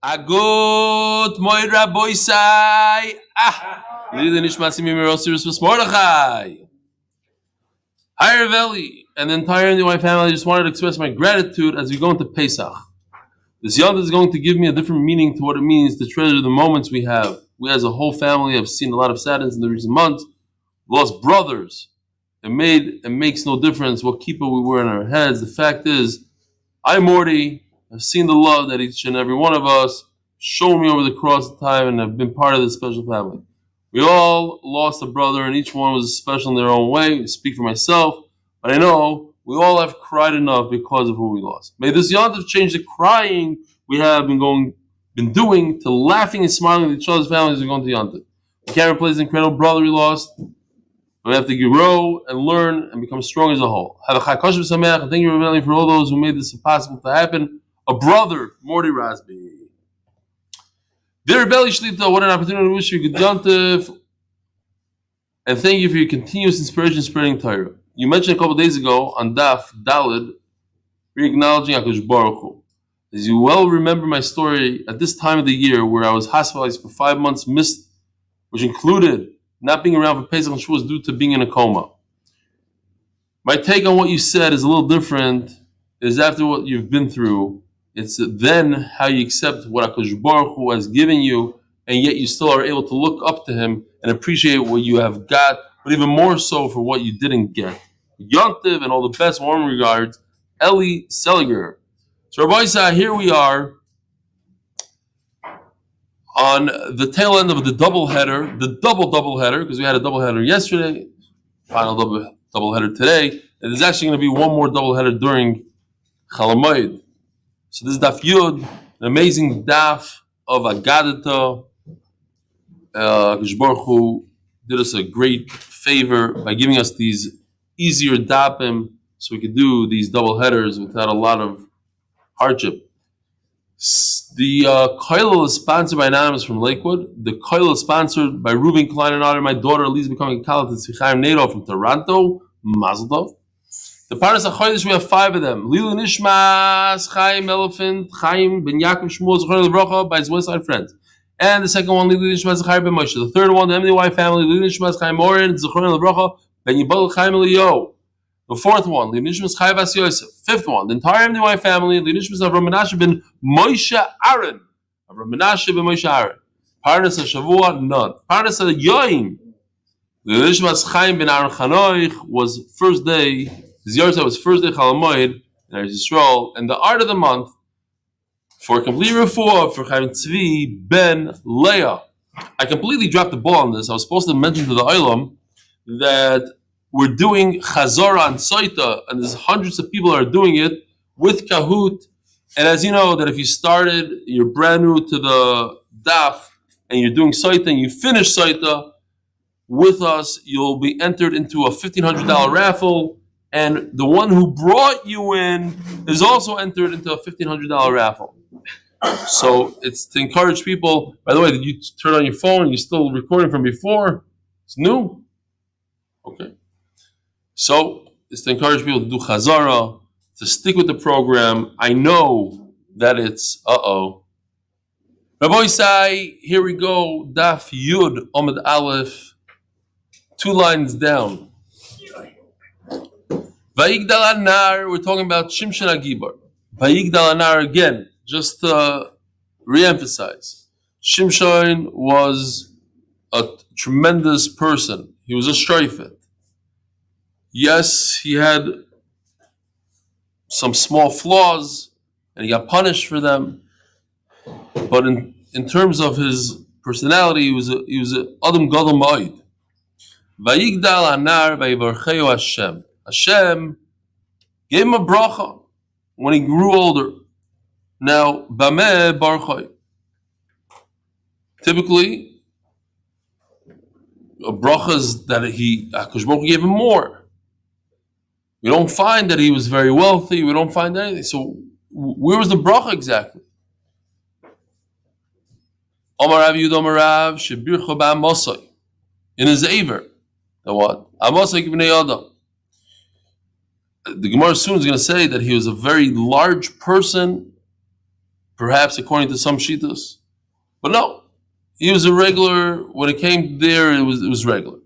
Agut Moed Raboisai. Leilu Nishmas Chaim Oren. Hi, Ravelli, and the entire MDY family. I just wanted to express my gratitude as we go into Pesach. This yontif is going to give me a different meaning to what it means to treasure the moments we have. We as a whole family have seen a lot of sadness in the recent months. We lost brothers. It makes no difference what kippah we wear on our heads. The fact is, I, Morty, have seen the love that each and every one of us shown me over the cross of time, and have been part of this special family. We all lost a brother, and each one was special in their own way. I speak for myself, but I know we all have cried enough because of who we lost. May this yontif change the crying we have been doing to laughing and smiling with each other's families as we go into yontif. We can't replace the incredible brother we lost. We have to grow and learn and become strong as a whole. Have a chag kosher v'sameach, and thank you, Rebellion, for all those who made this possible to happen. A brother, Morty Rasby. Dear Rebelli Shlita, what an opportunity to wish you good yontif, and thank you for your continuous inspiration spreading Torah. You mentioned a couple of days ago on Daf Dalid, re-acknowledging HaKadosh Baruch Hu. As you well remember my story at this time of the year where I was hospitalized for 5 months, missed, which included not being around for Pesach and Shavuos due to being in a coma. My take on what you said is a little different. It is after what you've been through. It's then how you accept what HaKadosh Baruch Hu has given you, and yet you still are able to look up to Him and appreciate what you have got, but even more so for what you didn't get. Yontiv and all the best warm regards, Eli Seliger. So Rabbi Isa, here we are on the tail end of the double header, double header, because we had a double header yesterday, final double header today, and there's actually going to be one more double header during Moed. So this is Daf Yud, an amazing daf of Agadita. HaKadosh Baruch Hu did us a great favor by giving us these easier dapim so we could do these double headers without a lot of hardship. The chol is sponsored by Anonymous from Lakewood. The chol is sponsored by Reuven Klein and Aryeh. My daughter Aliza becoming a Kalat at Chayim NATO from Toronto. Mazel tov. The Parnas HaChodesh, we have 5 of them. Leilu Nishmas Chaim Elefant, Chayim ben Ya'akov Shmuel Zechariah by his Westside friends. And the second one, Leilu Nishmas Chaim ben Moshe. The third one, the MDY family, Leilu Nishmas Chaim Oren, Zechariah ben ybl'c Chaim Eliyahu. The fourth one, Leilu Nishmas Chaim bas Yosef. Fifth one, the entire MDY family, Leilu Nishmas Avraham Mנשה ben Moshe Aryeh. Avraham Mנשה ben Moshe Aryeh. Parnas HaShavua, none. Parnas HaYoim, Leilu Nishmas Chaim ben Aryeh Chanoch was first day. Yurtzit was first day chol hamoed in Eretz Yisrael, and the art of the month for complete refuah for Chaim Tzvi ben Leah. I completely dropped the ball on this. I was supposed to mention to the Olam that we're doing Chazara on Sotah, and there's hundreds of people that are doing it with Kahoot. And as you know, that if you started, you're brand new to the Daf, and you're doing Sotah, and you finish Sotah with us, you'll be entered into a $1,500 raffle. And the one who brought you in is also entered into a $1,500 raffle. So it's to encourage people. By the way, did you turn on your phone? You're still recording from before? It's new? Okay. So it's to encourage people to do Chazara, to stick with the program. I know that it's, Rabbi Isai, here we go. Daf Yud, Amud Aleph, 2 lines down. Vayigdal Anar, we're talking about Shimshon HaGibar. Vayigdal Anar again, just to re-emphasize. Shimshon was a tremendous person. He was a shreifet. Yes, he had some small flaws, and he got punished for them. But in terms of his personality, he was a Adam Gadol Moed. Vayigdal Anar vayivarcheu Hashem. Hashem gave him a bracha when he grew older. Now, Bameh Barchai. Typically, a bracha is that HaKadosh Baruch Hu gave him more. We don't find that he was very wealthy. We don't find anything. So, where was the bracha exactly? Omar Rav Yud Omar Rav Shebircha Ba'amosai. In his Aver. The what? Amosai Kibnei Adam. The Gemara soon is going to say that he was a very large person perhaps according to some shittas. But no, he was a regular. When it came there, it was regular.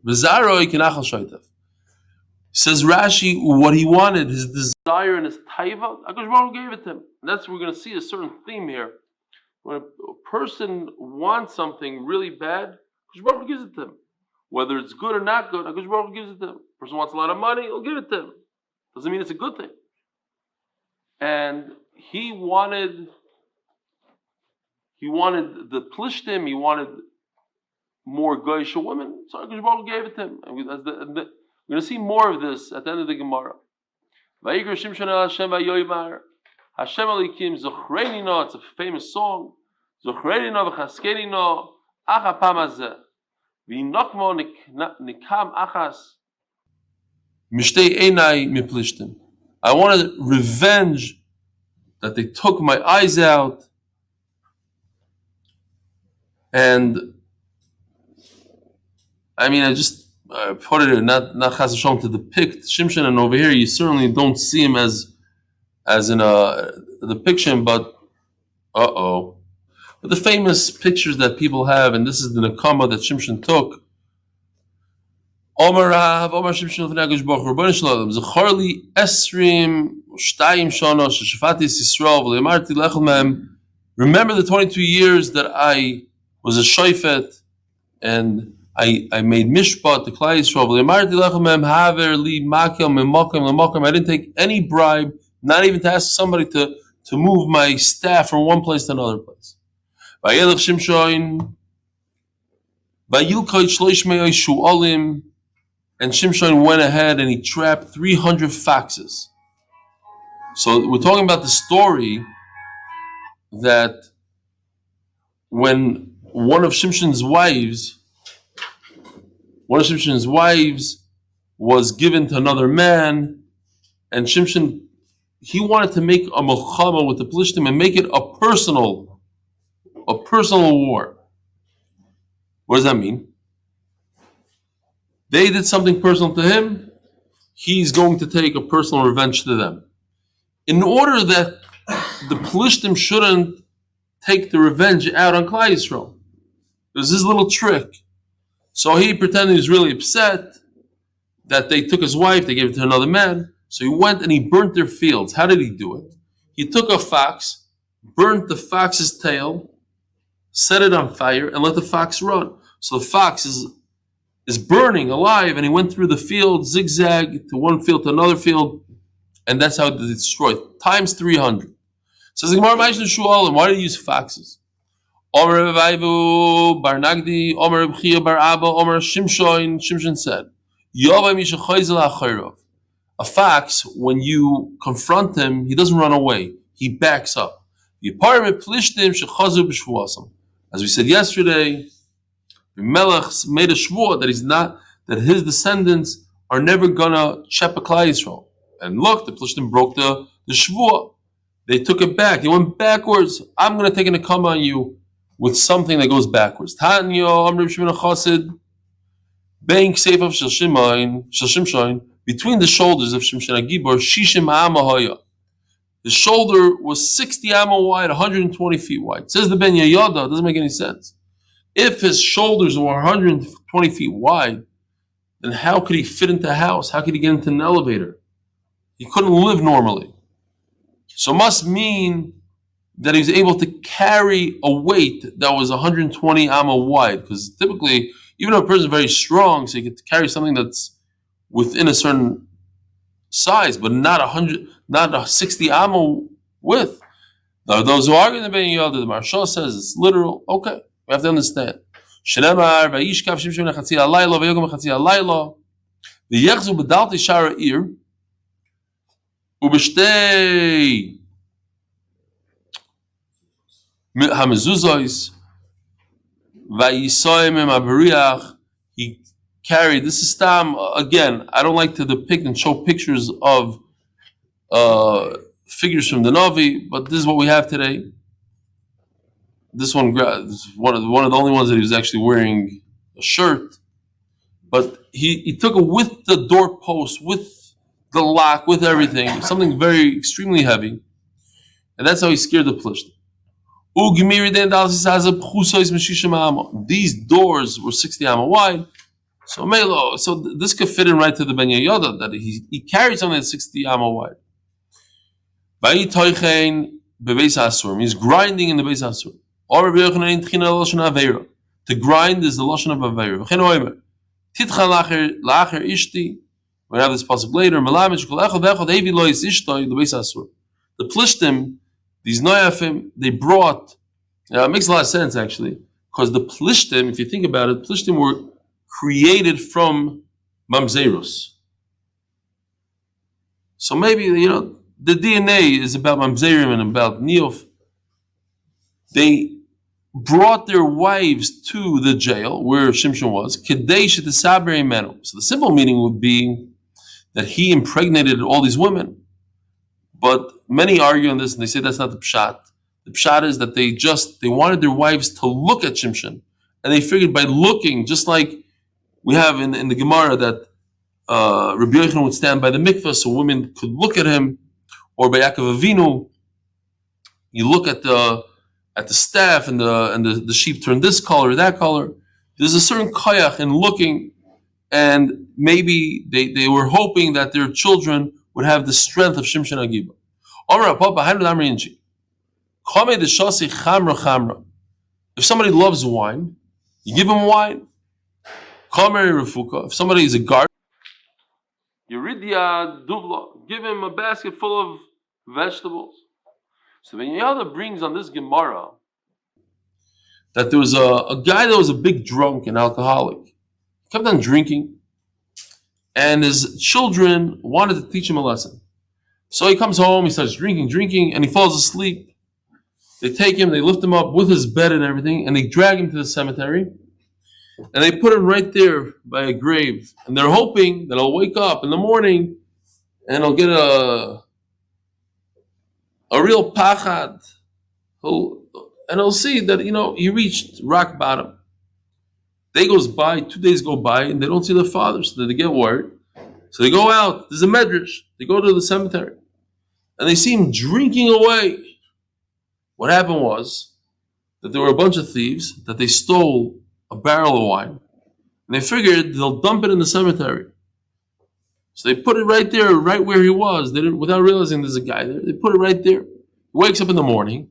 Says Rashi, what he wanted, his desire and his taiva, HaKadosh Baruch Hu gave it to him. And that's what we're going to see a certain theme here. When a person wants something really bad, HaKadosh Baruch Hu gives it to him. Whether it's good or not good, HaKadosh Baruch Hu gives it to him. A person wants a lot of money, he'll give it to him. Doesn't mean it's a good thing. And he wanted the plishtim, he wanted more goyish women, so HaKadosh Baruch Hu gave it to him. And we're going to see more of this at the end of the Gemara. Vayikra Shimshon el Hashem vayoymar Hashem Elikim zochreini no. It's a famous song. Zochreini no v'chaskeni no ach hapam hazeh v'inokmo nikam achas mishtei einai miplishtim. I wanted revenge that they took my eyes out, and I mean, I put it in, not Chas V'Shalom to depict Shimshon, and over here you certainly don't see him as in a depiction, but but the famous pictures that people have, and this is the Nakama that Shimshon took. Omar Rav, Omar Shimshon L'fnei HaKadosh Baruch Hu, Rebbeinu Shalom, Zecharli Esrim Shtayim Shana Sheshafati Yisrael V'lemarti Lechel Mehem. Remember the 22 years that I was a shofet and I made mishpat to Klal Yisrael. V'lemarti Lechel Mehem Haver Li Makel Memokem Lemokem. I didn't take any bribe, not even to ask somebody to move my staff from one place to another place. Vayelech Shimshon Vayilkoi Shloish Me'oi Shu'olim. And Shimshon went ahead and he trapped 300 foxes. So we're talking about the story that when one of Shimshon's wives was given to another man, and Shimshon, he wanted to make a milchama with the Plishtim and make it a personal war. What does that mean? They did something personal to him, he's going to take a personal revenge to them. In order that the Plishtim shouldn't take the revenge out on Klal Yisrael, there's this little trick. So he pretended he was really upset that they took his wife, they gave it to another man. So he went and he burnt their fields. How did he do it? He took a fox, burnt the fox's tail, set it on fire, and let the fox run. So the fox is burning alive, and he went through the field, zigzag, to one field to another field, and that's how they destroyed. Times 300. Says the Gemara, why did he use foxes? Omer Vayvu Bar Nagdi, Omer B'chia Bar Abba, Omer Shimshon said, a fox, when you confront him, he doesn't run away, he backs up. As we said yesterday, Melech made a shvua that his descendants are never gonna chep a Klal Yisrael. And look, the Plishtim broke the shvua. They took it back. They went backwards. I'm gonna take an akam on you with something that goes backwards. Tanya Amr Shimon Chassid, Bein Kseifav Shel Shimshon, between the shoulders of Shimshon Agibor, Shishim Amahaya. The shoulder was 60 amma wide, 120 feet wide. Says the Ben Yehoyada, it doesn't make any sense. If his shoulders were 120 feet wide, then how could he fit into a house? How could he get into an elevator? He couldn't live normally. So it must mean that he was able to carry a weight that was 120 amma wide. Because typically, even if a person is very strong, so he could carry something that's within a certain size, but not a 60 amma width. Now, those who argue in the Ben Yehoyada, the Maharsha says it's literal. Okay. We have to understand. Shenemar vayishkav Shimshon lechatzi halayla vayogam lechatzi halayla v'yechzu b'dalti shara ir u'b'shtei hamezuzos vayisoyim abariach. He carried. This is Stam again. I don't like to depict and show pictures of figures from the Navi, but this is what we have today. This one is one of the only ones that he was actually wearing a shirt, but he took it with the doorpost, with the lock, with everything, something very extremely heavy, and that's how he scared the Plishtim. These doors were 60 amma wide. So this could fit in right to the Ben Yehoyada, that he carried something that's 60 amma wide. He's grinding in the Beis Asur. To grind is the lashon of aveira. We have this pasuk later. The plishtim, these noyafim, they brought. It makes a lot of sense actually, because the plishtim, if you think about it, plishtim were created from mamzerus. So maybe the DNA is about mamzerim and about niyuf. They brought their wives to the jail where Shimshon was. So the simple meaning would be that he impregnated all these women. But many argue on this and they say that's not the pshat. The pshat is that they wanted their wives to look at Shimshon. And they figured by looking, just like we have in the Gemara that Rabbi Yochanan would stand by the mikveh so women could look at him, or by Yaakov Avinu, you look at the staff and the sheep turn this color or that color. There's a certain koyach in looking, and maybe they were hoping that their children would have the strength of Shimshon Agiba. If somebody loves wine, you give him wine. If somebody is a gardener, give him a basket full of vegetables. So when Yehoyada brings on this Gemara that there was a guy that was a big drunk and alcoholic. He kept on drinking, and his children wanted to teach him a lesson. So he comes home, he starts drinking, and he falls asleep. They take him, they lift him up with his bed and everything, and they drag him to the cemetery, and they put him right there by a grave. And they're hoping that he'll wake up in the morning and he'll get a real pachad. He'll see that, he reached rock bottom. 2 days go by, and they don't see their father, so they get worried. So they go out, there's a medrash, they go to the cemetery, and they see him drinking away. What happened was that there were a bunch of thieves, that they stole a barrel of wine, and they figured they'll dump it in the cemetery. So they put it right there, right where he was. They didn't, without realizing there's a guy there. They put it right there. He wakes up in the morning.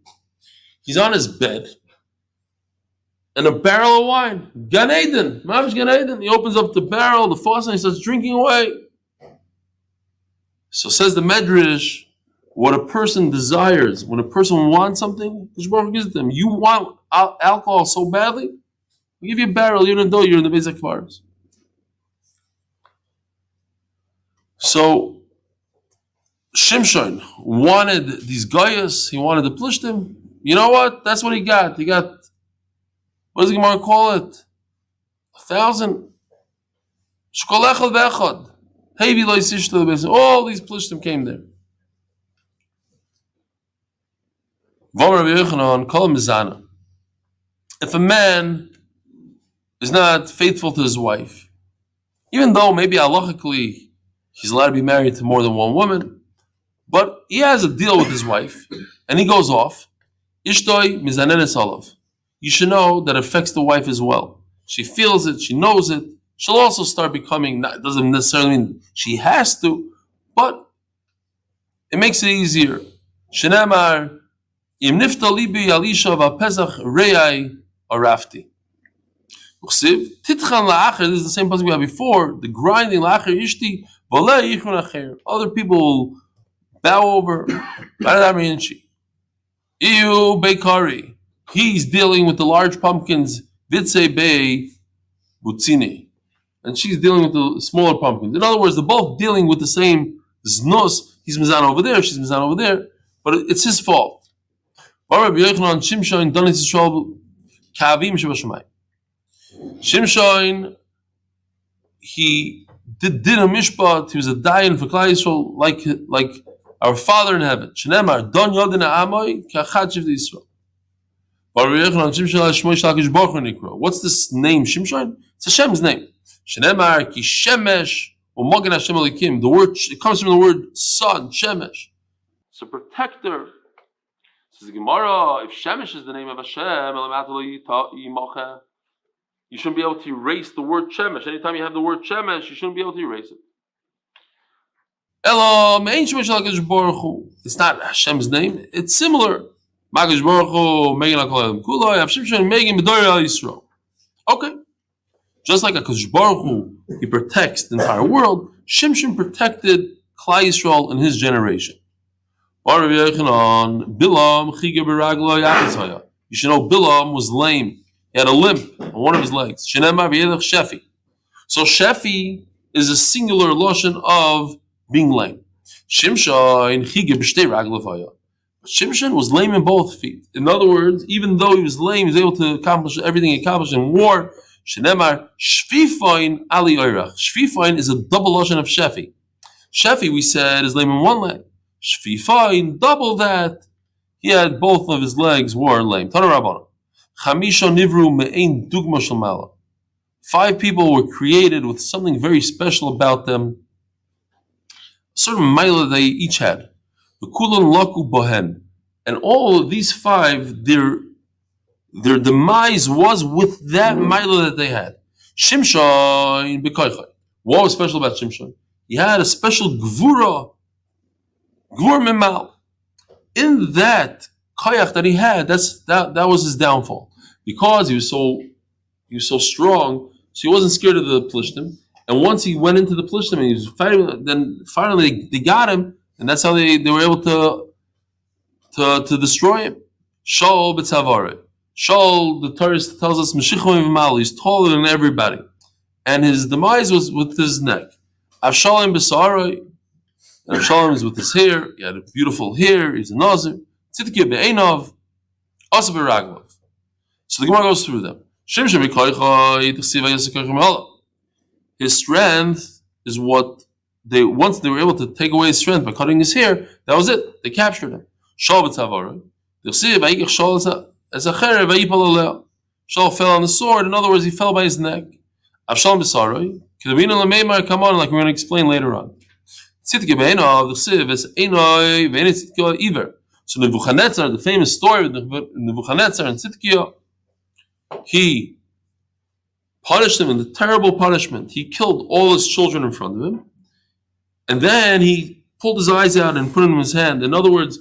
He's on his bed, and a barrel of wine, Gan Eden, Mamish Gan Eden. He opens up the barrel, the faucet, and he starts drinking away. So says the Medrash, what a person desires, when a person wants something, Baruch gives it to them. You want alcohol so badly, we give you a barrel, you don't know you're in the basic forest. So Shimshon wanted these Goyas, he wanted the Plishtim. You know what? That's what he got. He got, what does the Gemara call it? 1,000. Shkol echad ve'echad. All these Plishtim came there. If a man is not faithful to his wife, even though maybe halachically he's allowed to be married to more than one woman, but he has a deal with his wife, and he goes off, Ishtoi mizanenes olav. You should know that it affects the wife as well. She feels it, she knows it. She'll also start becoming, it doesn't necessarily mean she has to, but it makes it easier. Shenemar, im nifta libi alisha v'apezach reyai arafti. Titchan la'acher, this is the same person we had before, the grinding la'acher ishti, v'alei yichun acher. Other people will bow over. Iu Beikari. He's dealing with the large pumpkins, Vitse Bei Butzini. And she's dealing with the smaller pumpkins. In other words, they're both dealing with the same znus. He's mizan over there, she's mizan over there. But it's his fault. Shimshon, he did a mishpat, he was a dayan for Klal Yisrael, like our Father in heaven. Shenemar, Don Yodina Amoy, Kachat Shiv Yisrael. What's this name, Shimshon? It's Hashem's name. Shenemar, Ki Shemesh, U'mogen Hashem Elikim. The word, it comes from the word sun, Shemesh. It's a protector. Says the Gemara, if Shemesh is the name of Hashem, you shouldn't be able to erase the word Shemesh. Anytime you have the word Shemesh, you shouldn't be able to erase it. It's not Hashem's name. It's similar. Okay. Just like HaKadosh Baruch Hu, he protects the entire world, Shimshon protected Klal Yisrael in his generation. You should know Bilam was lame. He had a limp on one of his legs. So Shefi is a singular lotion of being lame. Shimshon was lame in both feet. In other words, even though he was lame, he was able to accomplish everything he accomplished in war. Shenemar Shvifain Ali Oirach. Shvifain is a double lotion of Shefi. Shefi, we said, is lame in one leg. Shvifain, double that. He had both of his legs were lame. Tana Rabbana. Chamisha nivru me'ein dugma shel mala. 5 people were created with something very special about them. A certain mila they each had. V'kulan laku bohen. And all of these 5, their demise was with that mila that they had. Shimshon b'koychai. What was special about Shimshon? He had a special gvura mimal. In that koyach that he had, that was his downfall. Because he was so strong, so he wasn't scared of the Plishtim. And once he went into the Plishtim and he was fighting, then finally they got him, and that's how they were able to destroy him. Shaul b'tzavareh. Shaul, the Torah tells us, he's taller than everybody. And his demise was with his neck. Avshalom b'saroi. And Avshalom is with his hair. He had a beautiful hair. He's a nazir. Tzidkiyah be'einav. Asa b'raglav. So the Gemara goes through them. His strength is what once they were able to take away his strength by cutting his hair, that was it. They captured him. Shaul fell on the sword. In other words, he fell by his neck. Come on, like we're going to explain later on. So Nebuchadnezzar, the famous story of Nebuchadnezzar and Tzidkiyah, he punished him in the terrible punishment. He killed all his children in front of him, and then he pulled his eyes out and put them in his hand. In other words,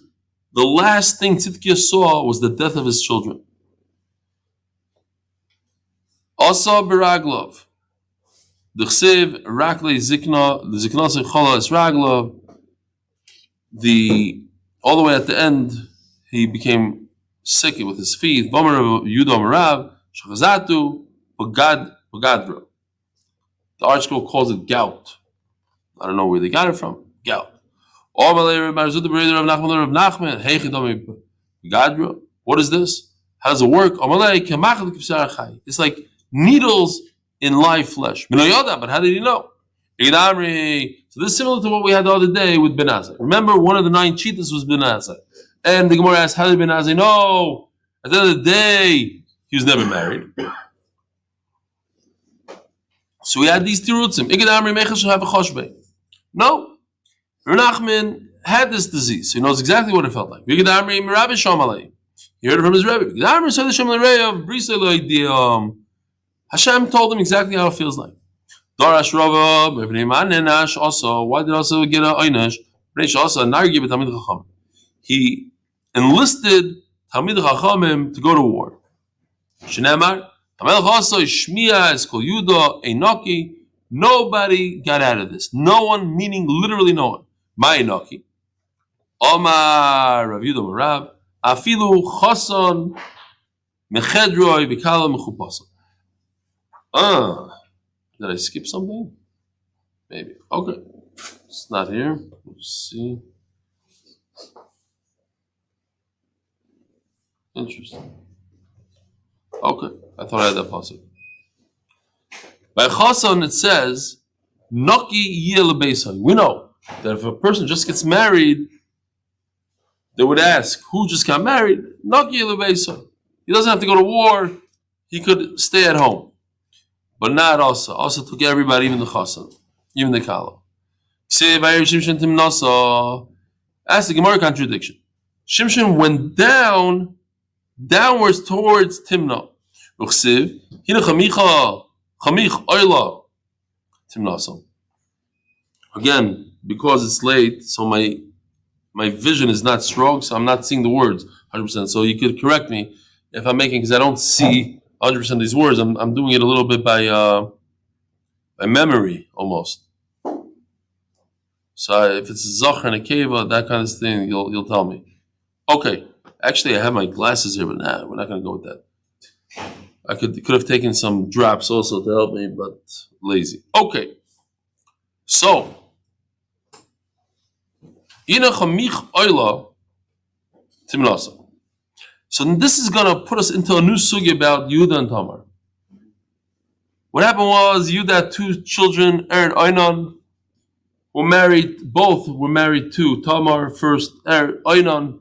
the last thing Tzidkiyah saw was the death of his children. Asa b'raglov. The chsiv rakle zikna, the zikna chola es raglov. All the way at the end, he became sick with his feet. Bomer Yudom Rav Shachazatu Bogadro. The article calls it gout. I don't know where they got it from. Gout. What is this? How does it work? It's like needles in live flesh. But how did he know? So this is similar to what we had the other day with Ben Azai. Remember, one of the 9 cheetahs was Ben Azai. And the Gemara asked, how did Ben Azai know? At the end of the day, he was never married. So we had these tirutzim. No. Renachman had this disease. So he knows exactly what it felt like. He heard it from his Rebbe. Hashem told him exactly how it feels like. Darash Rava, also, why did also get a Einash? He enlisted Talmid Chachamim to go to war. Nobody got out of this. No one, meaning literally no one. My Enoki. Omar Rav Yudah Marav. Afilu Chason Mechedroi Vikala Mechupason. Did I skip something? Maybe. Okay. It's not here. Let's see. Interesting. Okay. I thought I had that possible. By Chason it says, Noki ybl'c. We know that if a person just gets married, they would ask, who just got married? Noki ybl'c. He doesn't have to go to war. He could stay at home. But not also. Also took everybody, even the Chason, even the Kala. That's the Gemara contradiction. Shimshon went downwards towards Timnah. Again, because it's late, so my vision is not strong, so I'm not seeing the words 100%. So you could correct me if I'm making, because I don't see 100% of these words. I'm doing it a little bit by memory almost. So if it's a zachar and a keva, that kind of thing, you'll tell me. Okay, actually I have my glasses here, but nah, we're not going to go with that. I could have taken some drops also to help me, but lazy. Okay, so so this is going to put us into a new sugi about Yehuda and Tamar. What happened was Yehuda had two children, Aaron and Einon, both were married to Tamar. First, Einon,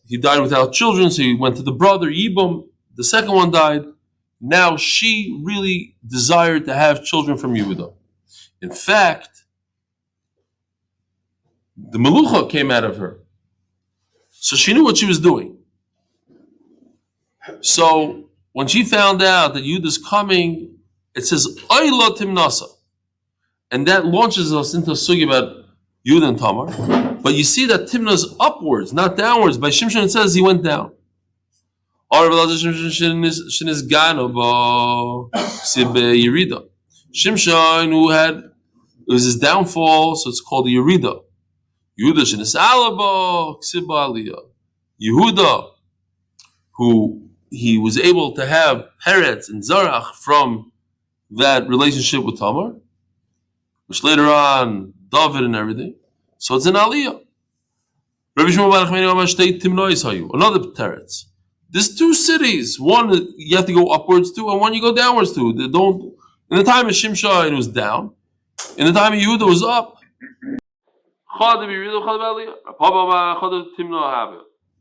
he died without children, so he went to the brother, Yibum. The second one died. Now she really desired to have children from Yehuda. In fact, the melucha came out of her. So she knew what she was doing. So when she found out that Yehuda's coming, it says, Oyla Timnasa. And that launches us into a sugi about Yehuda and Tamar. But you see that Timnah's upwards, not downwards. By Shimshon it says he went down. Shimshon, who had, it was his downfall, so it's called the Yerida. Yehuda, who he was able to have Peretz and Zarach from that relationship with Tamar, which later on, David and everything. So it's an Aliyah. Another Teretz. There's two cities. One you have to go upwards to, and one you go downwards to. They don't. In the time of Shimshon, it was down. In the time of Yehuda, it was up.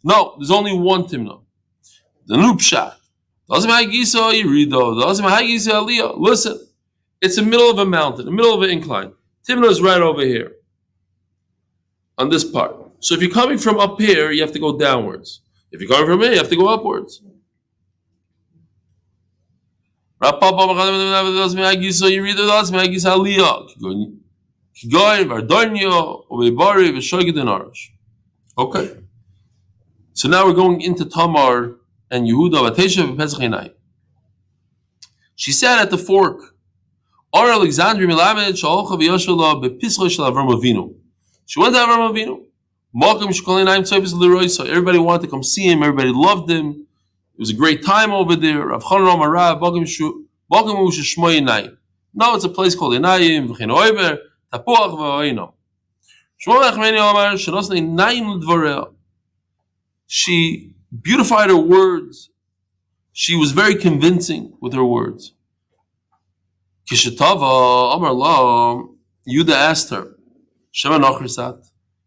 No, there's only one Timnah. The new pshat. Listen, it's in the middle of a mountain, in the middle of an incline. Timnah is right over here, on this part. So if you're coming from up here, you have to go downwards. If you're coming from here, you have to go upwards. Okay. So now we're going into Tamar and Yehuda. She sat at the fork. She went to Avraham Avinu. Everybody wanted to come see him. Everybody loved him. It was a great time over there. No, it's a place called Enayim. She beautified her words. She was very convincing with her words. Yehuda asked her,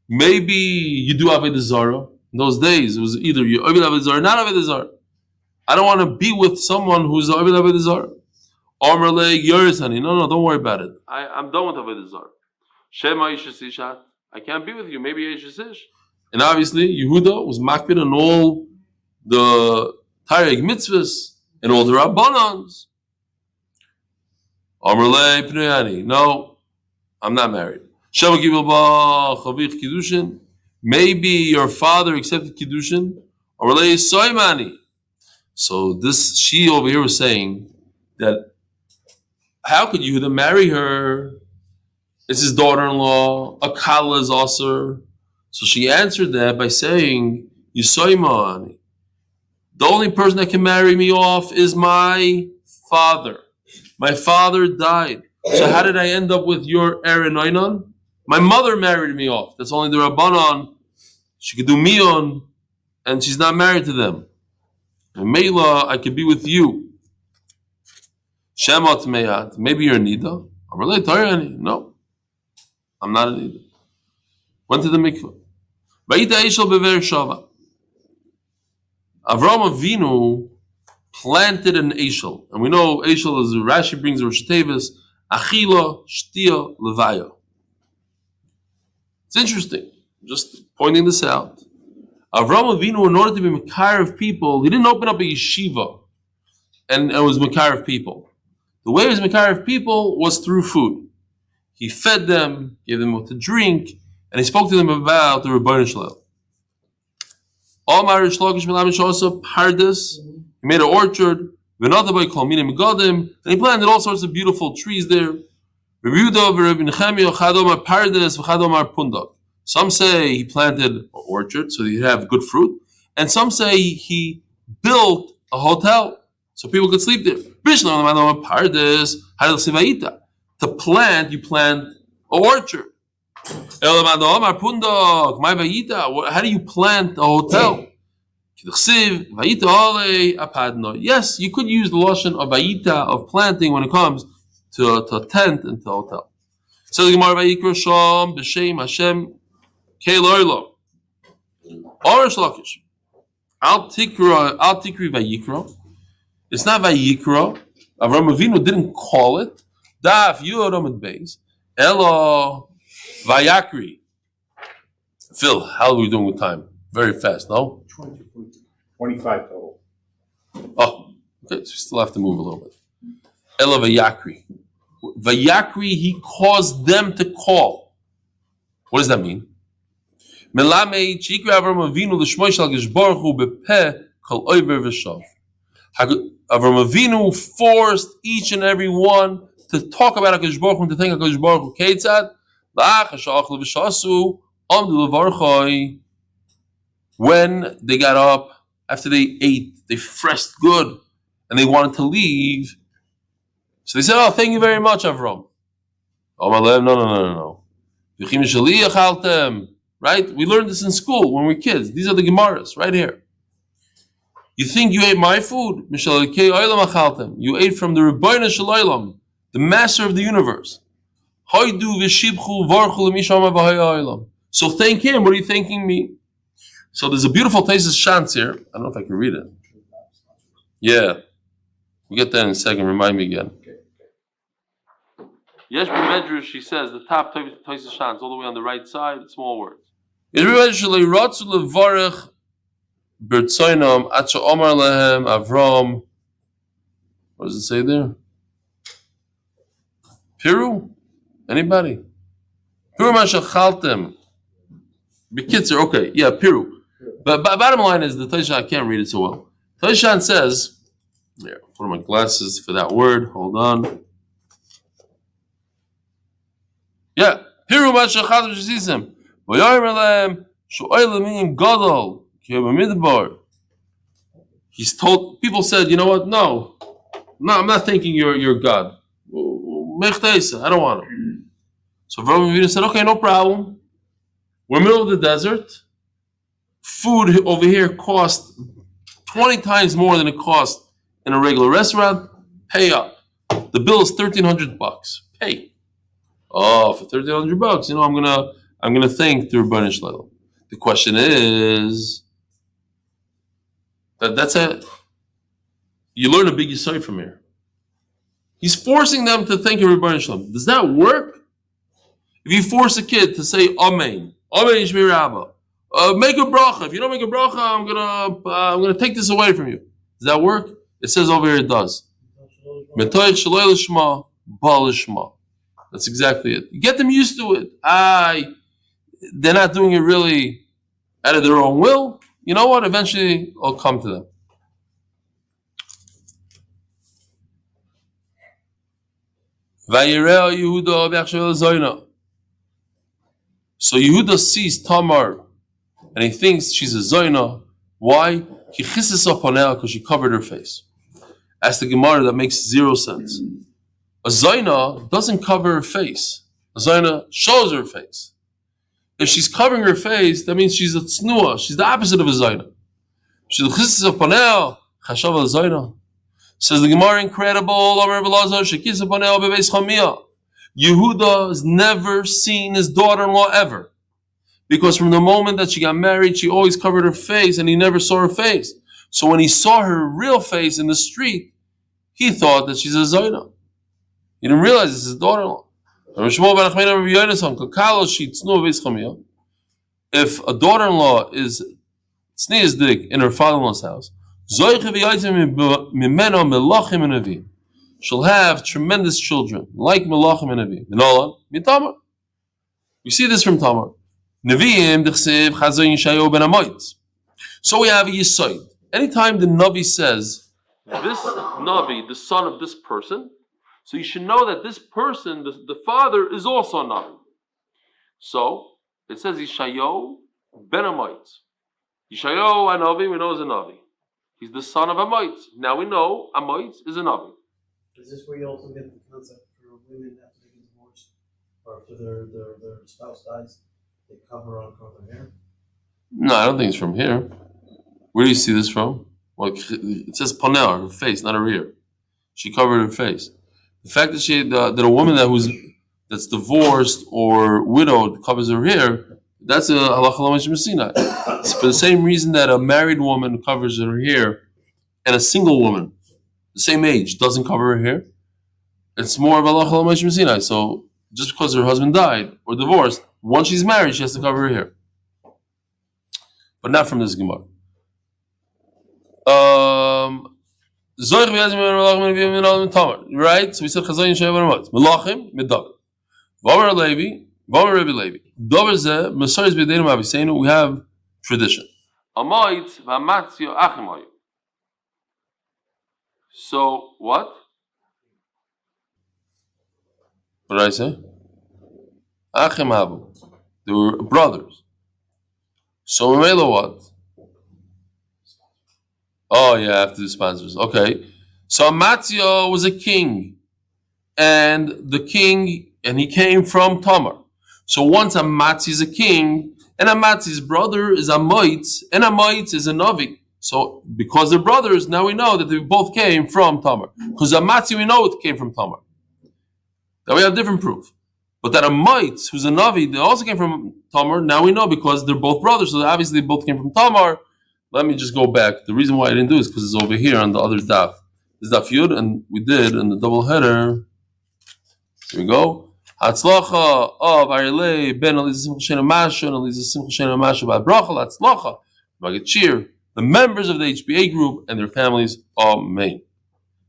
maybe you do Avodah Zarah. In those days, it was either you Avodah Zarah or not Avodah Zarah. I don't want to be with someone who's Avodah Zarah. No, don't worry about it. I'm done with Avodah Zarah. I can't be with you. Maybe Yeshisish. And obviously, Yehuda was makbid on all the Tarek mitzvahs and all the Rabbanans. No, I'm not married. Maybe your father accepted Kiddushin. So this, she over here was saying that how could Yehuda marry her? It's his daughter-in-law. A kala is also. So she answered that by saying, Yisoymani. The only person that can marry me off is my father. My father died. So how did I end up with your Aaron Einon? My mother married me off. That's only the Rabbanon. She could do mion, and she's not married to them. And Meila, I could be with you. Shemot meyat. Maybe you're a nida. No, I'm not a nida. Went to the mikveh. Avraham Avinu planted an Eshel. And we know Eshel is, Rashi brings Rosh Tevis, Achila, Shtia, Levaya. It's interesting. Just pointing this out. Avraham Avinu, in order to be Mekar of people, he didn't open up a yeshiva and it was Mekar of people. The way he was Mekar of people was through food. He fed them, gave them what to drink, and he spoke to them about the Rebbeinu Shalom. He made an orchard, and he planted all sorts of beautiful trees there. Some say he planted an orchard so he'd have good fruit, and some say he built a hotel so people could sleep there. To plant, you plant an orchard. How do you plant a hotel? Yes, you could use the lashon of vayita, of planting, when it comes to a tent and to a hotel. So the Gemara, Vayikra Sham b'Shem Hashem Keiloilo Orish Lakish Al Tikri Vayikra. It's not Vayikra. Avraham Avinu didn't call it Daf Yomi Amud Beis Elo Vayakri. Phil, how are we doing with time? Very fast, no? 25 total. Oh, okay, so we still have to move a little bit. Elo Vayakri. Vayakri, he caused them to call. What does that mean? Avraham Avinu forced each and every one to talk about HaKadosh Baruch Hu, to thank HaKadosh Baruch Hu. Keitzad? When they got up, after they ate, they freshed good, and they wanted to leave. So they said, "Oh, thank you very much, Avraham." No. Right? We learned this in school when we were kids. These are the Gemaras right here. You think you ate my food? You ate from the Rebbeinu Shalom, the Master of the universe. So thank him. What are you thanking me? So there's a beautiful Taisus Shantz here. I don't know if I can read it. Yeah. We'll get that in a second. Remind me again. Yesh B'Medrash, she says, the top Taisus Shantz, all the way on the right side, small words. Yesh B'Medrash, Ratzu Levarech Bertzoinam Atcha Omar Lehem Avram. What does it say there? Piru? Anybody? Piru Mashachaltem. Bekitzer, okay, yeah, Piru. But bottom line is, the Taishan, I can't read it so well. Taishan says, here, put on my glasses for that word, hold on. Yeah, Piru Mashachaltem Shizim. V'yoyim Elem, Shu'oyle Minim Gadol, Kiyabamidbar. He's told, people said, you know what, no, I'm not thinking you're God. I don't want it. So Avraham Avinu said, okay, no problem. We're in the middle of the desert. Food over here costs 20 times more than it costs in a regular restaurant. Pay up. The bill is $1,300. Pay. Oh, for $1,300, I'm gonna thank the Rebbeinu Shalom. The question is that's it. You learn a big yesod from here. He's forcing them to thank the Rebbeinu Shalom. Does that work? If you force a kid to say Amen, Amen Yishmi Rabba, make a bracha. If you don't make a bracha, I'm gonna take this away from you. Does that work? It says over here it does. That's exactly it. You get them used to it. They're not doing it really out of their own will. You know what? Eventually it'll come to them. So Yehuda sees Tamar and he thinks she's a Zoyna. Why? Because she covered her face. As the Gemara, that makes zero sense. A Zoyna doesn't cover her face. A Zoyna shows her face. If she's covering her face, that means she's a Tznuah. She's the opposite of a Zoyna. She's a Chashav a Zoyna. Says the Gemara, incredible. Yehuda has never seen his daughter-in-law ever. Because from the moment that she got married, she always covered her face and he never saw her face. So when he saw her real face in the street, he thought that she's a Zoyna. He didn't realize this is his daughter-in-law. If a daughter-in-law is tzniasdik in her father-in-law's house, she'll have tremendous children, like Melachim and Nevi'im. Minola, mitamar. We see this from Tamar. Nevi'im, d'chsev, chazoyin shayo ben Moed. So we have a yisoid. Anytime the Navi says, this Navi, the son of this person, so you should know that this person, the father, is also a Navi. So it says Yishayo ben Moed. Yishayo, a Navi, we know is a Navi. He's the son of a Moed. Now we know a Moed is a Navi. Is this where you also get the concept for women after they get divorced, or after their spouse dies, they uncover their hair? No, I don't think it's from here. Where do you see this from? Well, it says panel, her face, not her ear. She covered her face. The fact that that a woman that's divorced or widowed covers her hair, that's a halacha l'mashim Sinai. It's for the same reason that a married woman covers her hair, and a single woman, the same age, doesn't cover her hair. It's more of halacha l'mashim Sinai. So just because her husband died or divorced, once she's married, she has to cover her hair. But not from this Gemara. Right? So we said Chazayin Shayavon Amat. Melachim Medavid. Vamer Levi, Vamer Rebbe Levi. Dover Zeh, Mesaris B'Deinu Aviseinu, we have tradition. Hamoed v'amatzio achim hayu. So what? What did I say? Achim havu. They were brothers. So Mamela what? Oh yeah, after the sponsors. Okay. So Amatzio was a king. And he came from Tamar. So once Amatzi is a king, and Amatzi's brother is Hamoed, and Hamoed is a Navi. So because they're brothers, now we know that they both came from Tamar. Because Amatzi, we know it came from Tamar. Now we have different proof. But that Hamoed, who's a Navi, they also came from Tamar. Now we know because they're both brothers, so obviously they both came from Tamar. Let me just go back. The reason why I didn't do it is because it's over here on the other daf. This daf Yud, and we did in the double header. Here we go. Hatzlacha of Aryeh ben Aliza Simcha Shein Masha and Aliza Simcha Shein Masha by Bracha Hatzlacha. Magid cheer the members of the HBA Group and their families. Amen.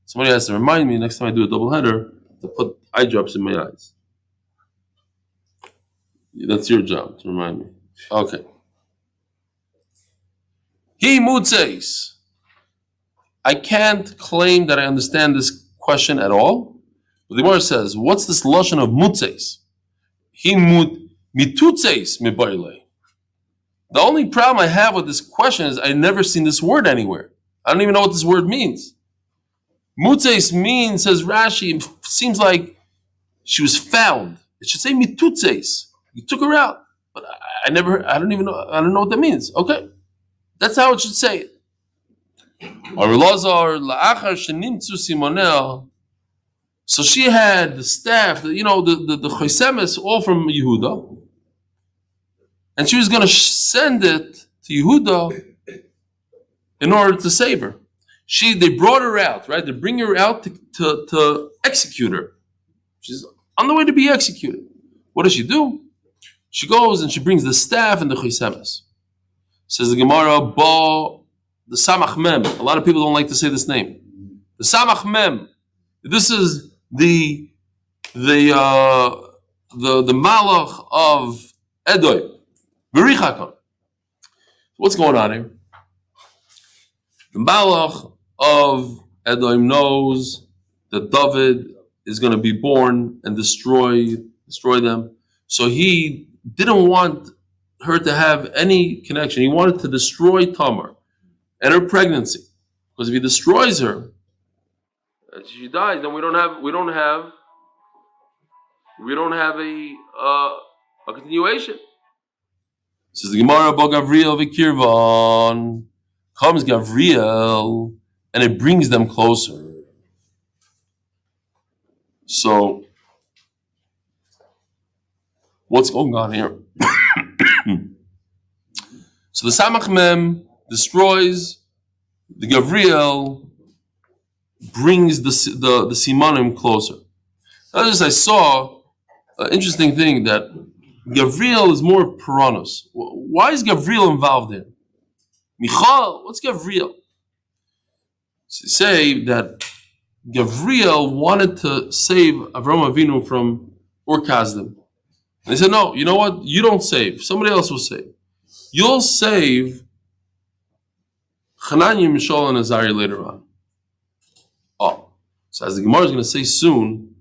Somebody has to remind me next time I do a double header to put eye drops in my eyes. That's your job to remind me. Okay. He mutzeis. I can't claim that I understand this question at all. But the Gemara says, what's this lashon of mutzeis? He mitutzeis mibayle. The only problem I have with this question is I've never seen this word anywhere. I don't even know what this word means. Mutzeis means, says Rashi, seems like she was found. It should say mitutzeis. You took her out. But I don't know what that means. Okay. That's how it should say it. So she had the staff, the chosemes, all from Yehuda, and she was going to send it to Yehuda in order to save her. They brought her out, right? They bring her out to execute her. She's on the way to be executed. What does she do? She goes and she brings the staff and the chosemes. Says the Gemara, the Samach Mem. A lot of people don't like to say this name. The Samach Mem. This is the Malach of Edom. Verichakon. What's going on here? The Malach of Edom knows that David is going to be born and destroy them. So he didn't want her to have any connection. He wanted to destroy Tamar and her pregnancy, because if he destroys her and she dies, then we don't have a continuation. Says the Gemara about Gavriel v'Kirvan. Comes Gavriel and it brings them closer. So what's going on here? So the Samach Mem destroys, the Gavriel brings the Simanim closer. Now, I saw an interesting thing that Gavriel is more Puranos. Why is Gavriel involved here? Michal, what's Gavriel? So say that Gavriel wanted to save Avraham Avinu from Ur-Kasdim. And they said, no, you know what? You don't save. Somebody else will save. You'll save Hananiah, Mishael, and Azariah later on. Oh, so as the Gemara is going to say soon,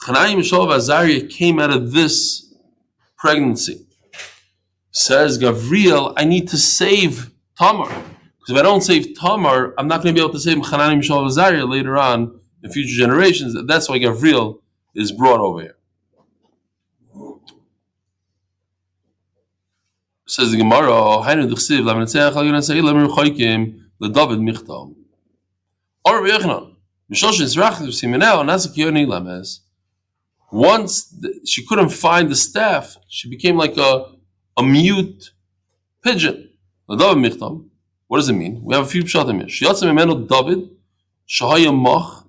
Hananiah, Mishael, and Azariah came out of this pregnancy. Says Gavriel, I need to save Tamar. Because if I don't save Tamar, I'm not going to be able to save Hananiah, Mishael, and Azariah later on in future generations. That's why Gavriel is brought over here. Says the Gemara, Hainu d'chsiv, l'amenetzech al yonasei l'mer choykim l'David michtam. Or Re'echnan, Mishosh Nizrach Simenel Nasak Yoni Lames. Once she couldn't find the staff, she became like a mute pigeon. L'David michtam. What does it mean? We have a few pshatim here. Shiyatzim imenu David, Shahaya Mach.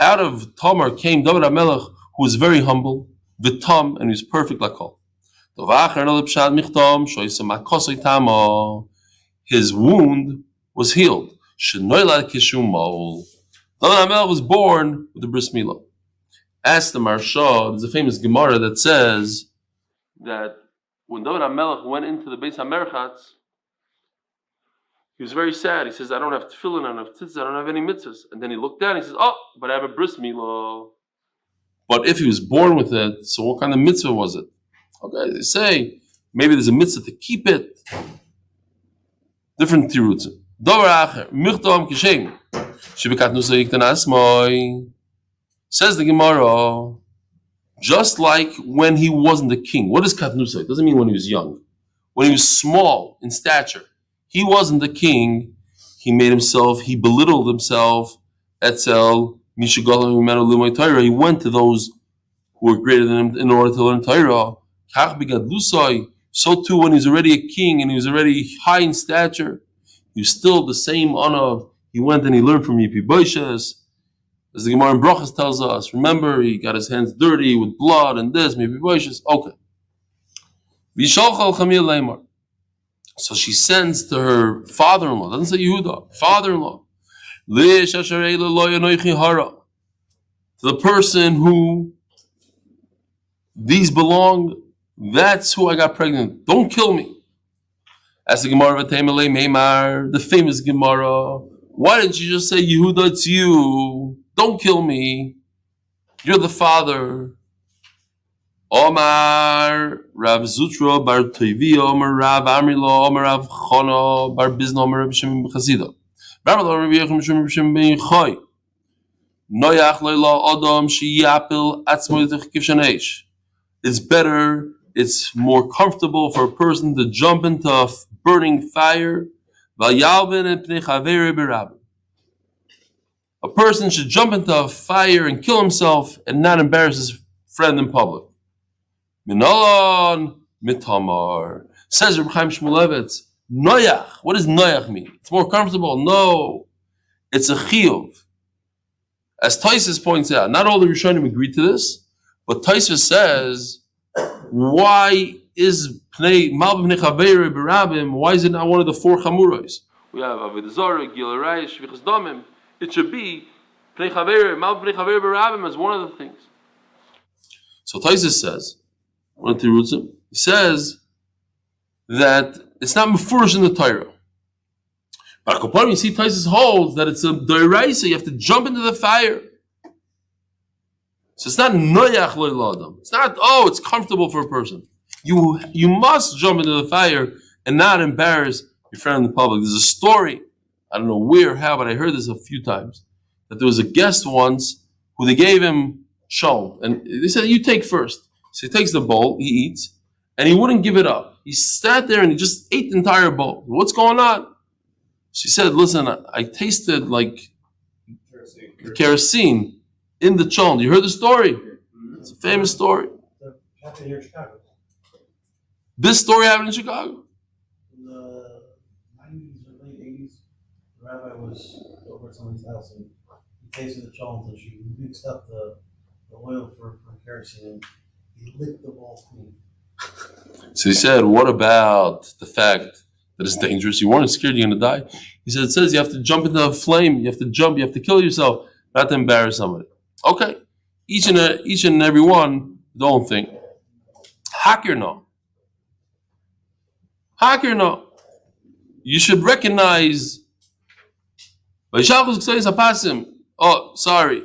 Out of Tamar came David HaMelech, who was very humble, Vitam, and he was perfect like chol. His wound was healed. David HaMelech was born with the bris milah. Ask the Marsha, there's a famous Gemara that says that when David HaMelech went into the Beis HaMerchatz, he was very sad. He says, I don't have tefillin, I don't have tzitzit, I don't have any mitzvahs. And then he looked down and he says, oh, but I have a bris milah. But if he was born with it, so what kind of mitzvah was it? Okay, they say maybe there's a mitzvah to keep it. Different tirutzim. Dover acher, michtam kishem. Shibekat nusa yiktan asmoi. Says the Gemara, just like when he wasn't the king. What is katnusa? It doesn't mean when he was young. When he was small in stature, he wasn't the king. He made himself, he belittled himself. Etzel, mishigalam imenu limay Torah. He went to those who were greater than him in order to learn Torah. So too, when he's already a king and he was already high in stature, he was still the same honor. He went and he learned from Yipiboshes. As the Gemara in Brachas tells us, remember, he got his hands dirty with blood and this, Yipiboshes. Okay. So she sends to her father-in-law, doesn't say Yehuda, father-in-law, to the person who these belong. That's who I got pregnant. Don't kill me. As the Gemara v'teimele meimar, the famous Gemara. Why didn't you just say Yehuda? It's you. Don't kill me. You're the father. Omar Rav Zutra bar Toivi Omar Rav Amrilo Omar Rav Chana bar Bizna Omar Rav Shimon b'Chasida. Rav Yechim Shimon Shimon ben Yochai. Noyach leila Adam sheyapil atzmo kivshaneish. It's better. It's more comfortable for a person to jump into a burning fire. A person should jump into a fire and kill himself and not embarrass his friend in public. Minolon mitamar. Says Reb Chaim Shmulevitz, Noyach. What does Noyach mean? It's more comfortable. No. It's a chiyuv. As Taisus points out, not all the Rishonim agreed to this, but Taisus says, why is why is it not one of the four chamuros? We have Avodah Zarah, Gil Arayis, Shvichas Damim. It should be Pnei Chaver, Mal Pnei Chaver B'Rabim as one of the things. So Taisus says, one of the Yurtzit, he says that it's not mefurish in the Torah. But Akoparim, you see, Taisus holds that it's a doiraisa. You have to jump into the fire. So it's not noyach lo'ladam. It's not, it's comfortable for a person. You must jump into the fire and not embarrass your friend in the public. There's a story, I don't know where or how, but I heard this a few times, that there was a guest once who they gave him chol. And they said, you take first. So he takes the bowl, he eats, and he wouldn't give it up. He sat there and he just ate the entire bowl. What's going on? She said, listen, I tasted like kerosene in the chol. You heard the story? It's a famous story. It happened here in Chicago. This story happened in Chicago. In the 90s or late 80s, the rabbi was over at someone's house and he tasted the chol and she mixed up the oil for kerosene and he licked the bowl clean. So he said, what about the fact that it's dangerous. You weren't scared you're going to die. He said, it says you have to jump into a flame. You have to jump. You have to kill yourself, not to embarrass somebody. Okay. Each and every one, don't think. Hakir no. You should recognize. Oh, sorry.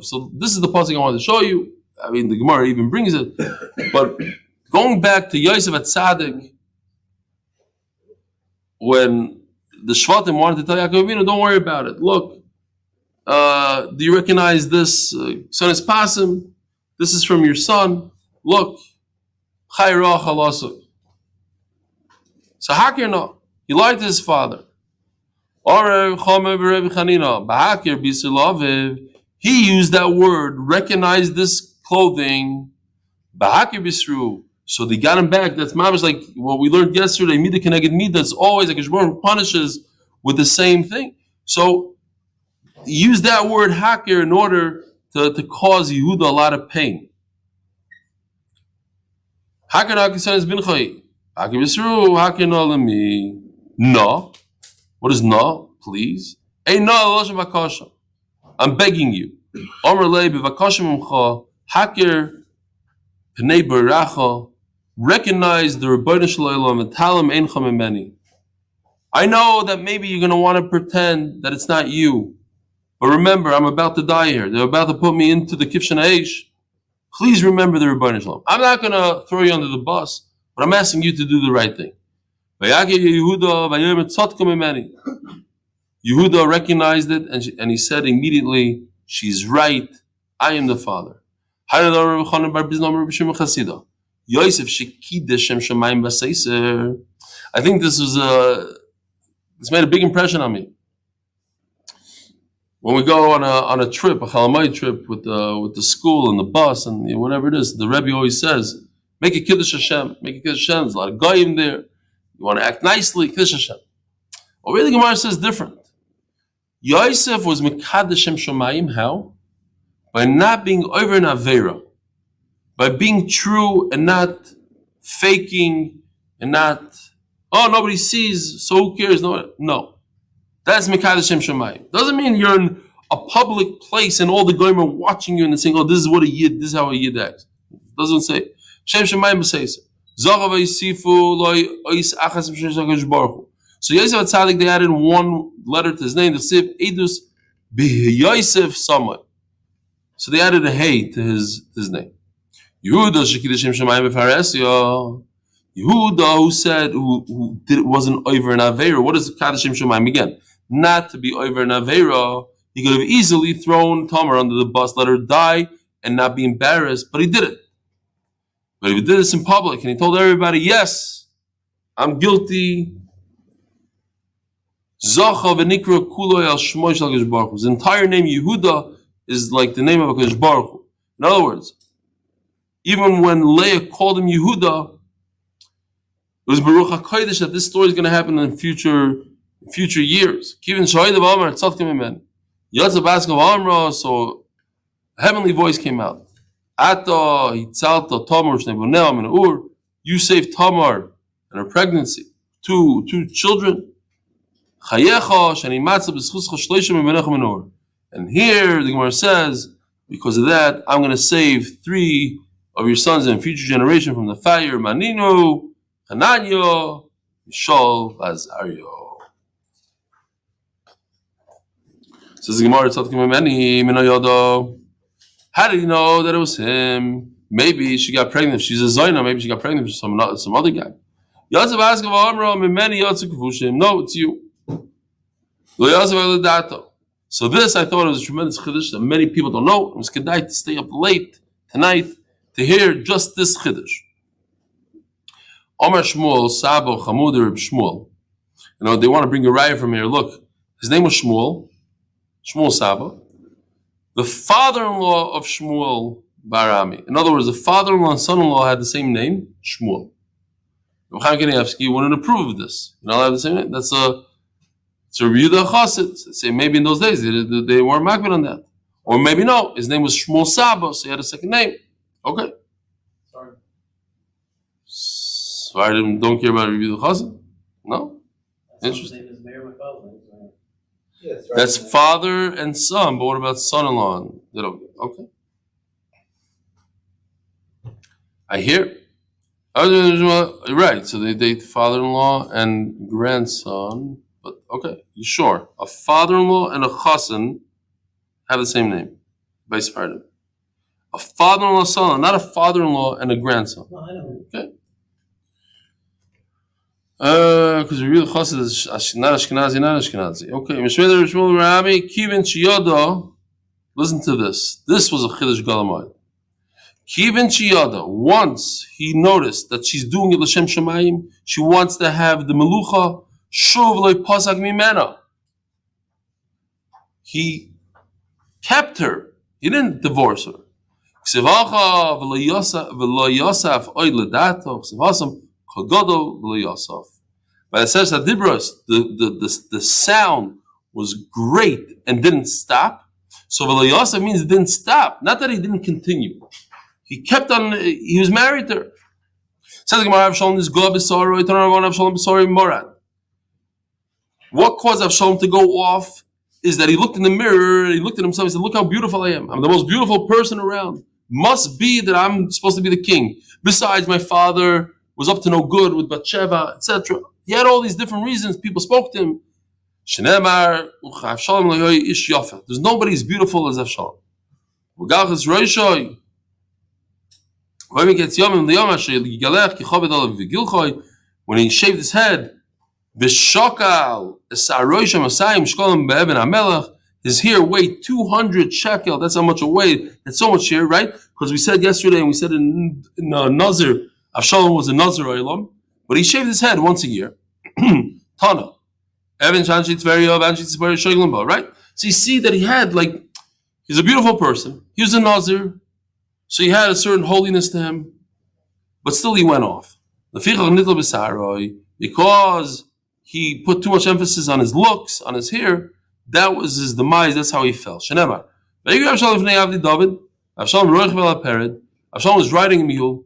So this is the pasuk I wanted to show you. I mean, the Gemara even brings it. But going back to Yosef at Tzaddik, when the Shvatim wanted to tell Yaakov, don't worry about it. Look, do you recognize this? Son is Pasim. This is from your son. Look, Chayra Chalasuk. So Hakir no. He lied to his father. He used that word, recognize this clothing. So they got him back. That's mamish like what we learned yesterday. Mida connected mida. That's always like Hashemah punishes with the same thing. So he used that word hakir in order to cause Yehuda a lot of pain. Hakir hakir is binchai. Hakir b'sru hakir no lemi. No. What is no? Please. I'm begging you. Hakir pnei baracha. Recognize the Rebbeinu Shalom and talam eincha mimeni. I know that maybe you're going to want to pretend that it's not you. But remember, I'm about to die here. They're about to put me into the Kivshan Aish. Please remember the Rebbeinu Shalom. I'm not going to throw you under the bus, but I'm asking you to do the right thing. Yehuda recognized it and he said immediately, she's right. I am the father. I think this made a big impression on me. When we go on a trip, a Chalamayit trip with the school and the bus and whatever it is, the Rebbe always says, make a Kiddush Hashem. Make a Kiddush Hashem. There's a lot of goyim there. You want to act nicely, Kiddush Hashem. Over the Gemara says different. Yosef was Mekadesh Shem Shomayim. How? By not being over in Aveira. By being true and not faking and not, nobody sees, so who cares? No. That's Mekadesh Shem Shomayim. Doesn't mean you're in a public place and all the goyim are watching you and saying, this is what a yid, this is how a yid acts. It doesn't say. Shem Shomayim says it. So Yosef Tzaddik, they added one letter to his name, the Siv Edus Yosef Samuel. So they added a hey to his name. Yehuda who said who wasn't over in Aveira. What is Kadashim Shemaim again? Not to be over in Aveira. He could have easily thrown Tamar under the bus, let her die, and not be embarrassed, but he did it. But if he did this in public and he told everybody, yes, I'm guilty. His entire name Yehuda is like the name of HaKadosh Baruch Hu. In other words, even when Leah called him Yehuda, it was Baruch HaKodesh that this story is going to happen in future years. So a heavenly voice came out. You saved Tamar and her pregnancy. Two children. And here the Gemara says, because of that, I'm going to save 3 of your sons in future generation from the fire. Maninu, Hananyo, Mishal, Azaryo. Says the Gemara, how did he know that it was him? Maybe she got pregnant. She's a Zaina. Maybe she got pregnant from some other guy. No, it's you. So this, I thought, it was a tremendous chiddush that many people don't know. It was kedai to stay up late tonight to hear just this chiddush. Omar Shmuel, Sabo, Hamoed, Shmuel. They want to bring a raya from here. Look, his name was Shmuel Sabo. The father-in-law of Shmuel Barami. In other words, the father-in-law and son-in-law had the same name, Shmuel. Chaim wouldn't approve of this. You're not allowed the same name. It's a review the chassid. Say maybe in those days they weren't makbid on that, or maybe no. His name was Shmuel Saba, so he had a second name. Okay. Sephardim don't care about Rabbi Chassan? No? Interesting. That's father and son, but what about son-in-law? They don't. Okay. I hear. Right, so they date father-in-law and grandson, but okay, you sure? A father-in-law and a chassan have the same name, by Sephardim. A father-in-law, son-in-law, not a father-in-law and a grandson. No, I know. Okay. Because real chassid is not Ashkenazi. Okay, Mishmeder Shmuel Rabbi Kivin Chiyodo. Listen to this. This was a chiddush galamai. Kivin Chiyodo. Once he noticed that she's doing it l'shem shemayim, she wants to have the melucha. Shuv loy pasak mimena. He kept her. He didn't divorce her. Ksivacha v'lo Yosef oid ledato. Ksivasam kogodo v'lo Yosef. But it says that the sound was great and didn't stop. So v'lo Yosef means it didn't stop. Not that he didn't continue. He kept on. He was married to her. Says the Gemara, Avshalom is go b'soroi. Tanarav Avshalom b'soroi morad. What caused Avshalom to go off is that he looked in the mirror, he looked at himself, he said, look how beautiful I am. I'm the most beautiful person around. Must be that I'm supposed to be the king. Besides, my father was up to no good with Bathsheba, etc. He had all these different reasons. People spoke to him. There's nobody as beautiful as Avshalom. When he shaved his head, his hair weighed 200 shekel. That's how much it weighed. It's so much hair, right? Because we said yesterday, and we said in Nazir, Avshalom was a Nazir Olam, but he shaved his head once a year. Tana. Right? So you see that he had, like, he's a beautiful person. He was a Nazir, so he had a certain holiness to him, but still he went off. Because he put too much emphasis on his looks, on his hair, that was his demise, that's how he fell. Shenemar. Avshalom was riding a mule.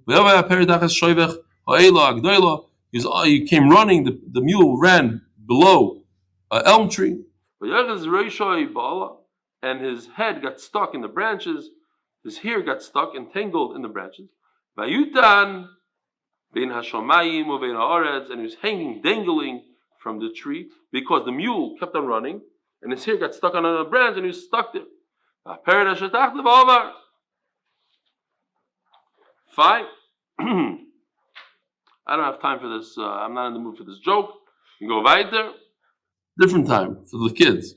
He came running, the mule ran below an elm tree. And his head got stuck in the branches, his hair got stuck, entangled in the branches. And he was hanging, dangling from the tree because the mule kept on running and his hair got stuck on a branch and he was stuck there. Fine. I don't have time for this. I'm not in the mood for this joke. You can go right there. Different time for the kids.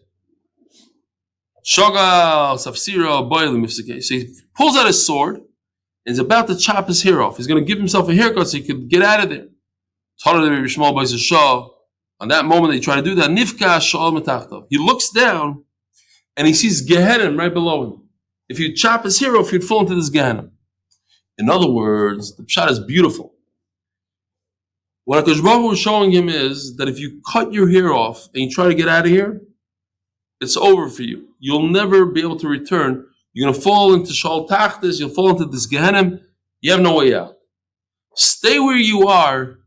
Shogal, Safsira, Boilim, so he pulls out his sword and is about to chop his hair off. He's going to give himself a haircut so he could get out of there. On that moment that he tried to do that, he looks down and he sees Gehenna right below him. If you chop his hair off, you'd fall into this Gehenna. In other words, the pshat is beautiful. What HaKadosh Baruch Hu is showing him is that if you cut your hair off and you try to get out of here, it's over for you. You'll never be able to return. You're going to fall into Shal Tachtis, you'll fall into this Gehenna, you have no way out. Stay where you are,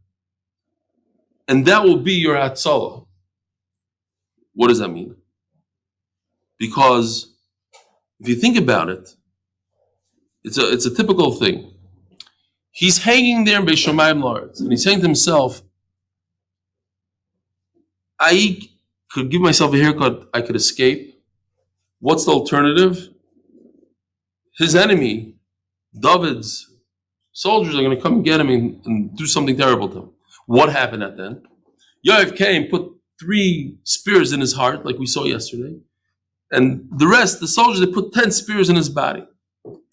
and that will be your Hatzlacha. What does that mean? Because if you think about it, it's a typical thing. He's hanging there in Beis Shamayim La'aretz, and he's saying to himself, I could give myself a haircut, I could escape. What's the alternative? His enemy, David's soldiers, are going to come and get him and do something terrible to him. What happened at then? Yoav came, put 3 spears in his heart, like we saw yesterday, and the rest, the soldiers, they put 10 spears in his body.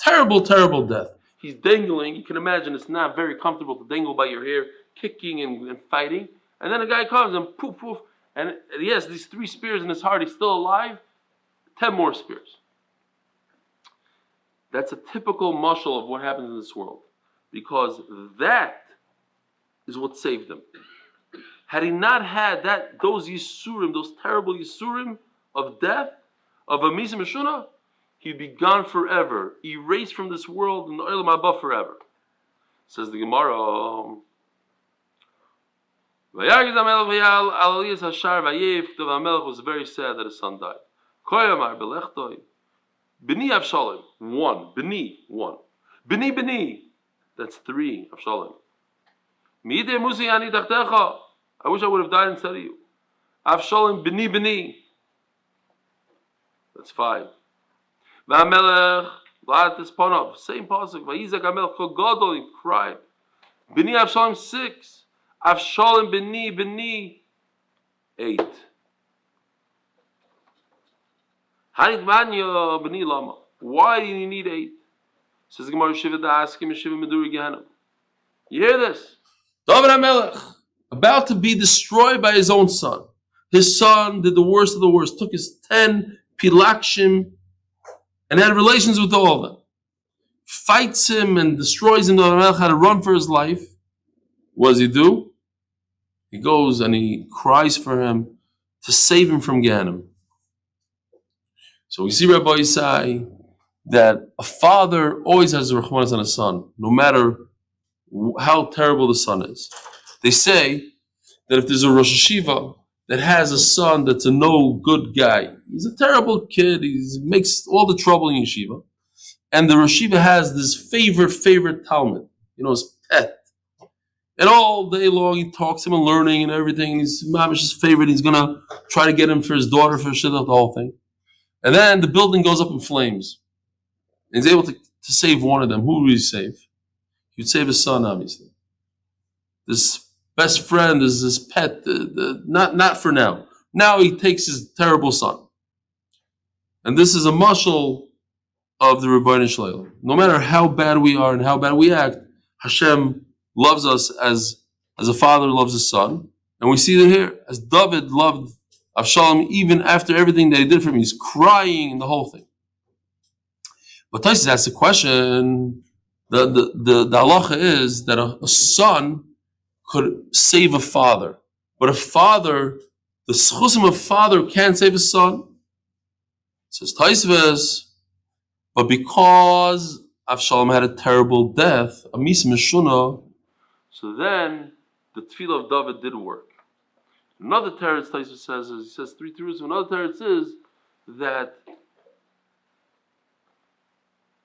Terrible, terrible death. He's dangling. You can imagine it's not very comfortable to dangle by your hair, kicking and fighting. And then a guy comes and poof, poof, and he has these 3 spears in his heart. He's still alive. 10 more spears. That's a typical mashal of what happens in this world, because that is what saved him. Had he not had those yisurim, those terrible yisurim of death, of a misa meshuna, he'd be gone forever, erased from this world and the olam haba forever. Says the Gemara, Vayargiz HaMelech v'yal al Aliyas hashar v'ayev. The HaMelech was very sad that his son died. Koyamar belechtoi. B'ni Avshalom, 1. B'ni, 1. B'ni. That's 3, Avshalom. Mi'idei musi ani tachtecha. I wish I would have died instead of you. Avshalom b'ni. That's 5. V'amelech la'at esponov. Same pasuk. V'yizak HaMelech kol gadol. He cried. B'ni Avshalom 6. Avshalom b'ni 8. Hanit manya b'ni lama. Why do you need 8? Says the Gemara Shiva Da'askim Shiva Meduri Gehanim. You hear this? David HaMelech, about to be destroyed by his own son. His son did the worst of the worst, took his 10 pilakshim and had relations with all of them. Fights him and destroys him. David HaMelech had to run for his life. What does he do? He goes and he cries for him to save him from Gehanim. So we see Rabbi say that a father always has the rachmanas on a son, no matter how terrible the son is. They say that if there's a Rosh Hashiva that has a son that's a no good guy, he's a terrible kid, he makes all the trouble in yeshiva, and the Rosh Hashiva has this favorite Talmud, his pet. And all day long he talks him and learning and everything. He's Mamish's favorite. He's going to try to get him for his daughter, for shidduch, the whole thing. And then the building goes up in flames. And he's able to save one of them. Who would he save? He would save his son, obviously. This best friend is his pet. Not for now. Now he takes his terrible son. And this is a mashal of the Rebbeinu Shleil. No matter how bad we are and how bad we act, Hashem loves us as a father loves his son. And we see that here, as David loved Avshalom, even after everything that he did for him, he's crying and the whole thing. But Taisus asks the question, the halacha is that a son could save a father. But a father, the schusim of a father can't save a son. Says Taisus, but because Avshalom had a terrible death, a misa meshuna, so then the tefillah of David did work. Another teretz Taisus says, he says 3 teretz. Another teretz is that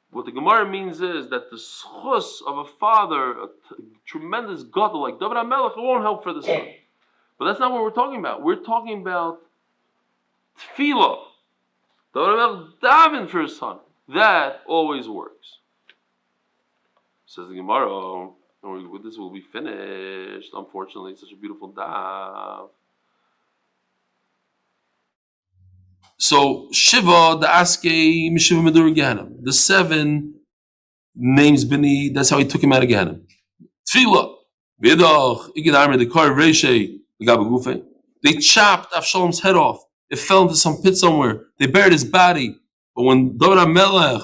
what the Gemara means is that the schus of a father, a tremendous gadol like David HaMelech, it won't help for the son. But that's not what we're talking about. We're talking about tefillah. David HaMelech daven for his son. That always works. Says the Gemara, this will be finished. Unfortunately, it's such a beautiful daf. So Shiva, the Askei, Mishiva Medur Gehanim. The 7 names Bini, that's how he took him out of Gehanim. Tefillah, Vidach, Igid Armeh, the Kar Reshe, the Gabagufe. They chopped Avshalom's head off. It fell into some pit somewhere. They buried his body. But when David HaMelech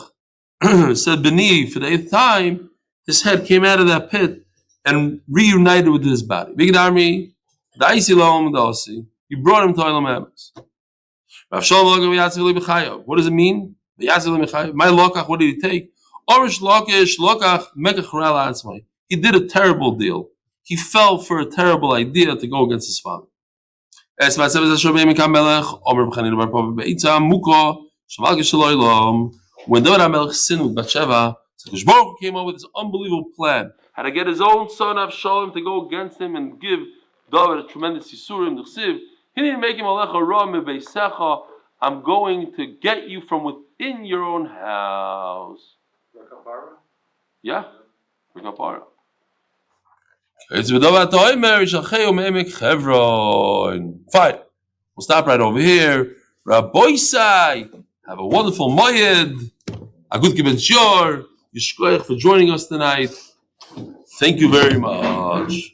said Bini for the 8th time, his head came out of that pit and reunited with his body. Big army, the Isi Laom Dasi. He brought him to Olam Hamas. What does it mean? My lokach, what did he take? He did a terrible deal. He fell for a terrible idea to go against his father. When David HaMelech sinned with Bathsheba, Baruch Hu came up with this unbelievable plan, how to get his own son Avshalom to go against him and give David a tremendous yisurim. He didn't make him alecha ra mebeisecha. I'm going to get you from within your own house. Yeah, for kapara. Fine. We'll stop right over here. Rabbi Sai, have a wonderful Moed. A good kibbutz yor. Yishkoich for joining us tonight. Thank you very much.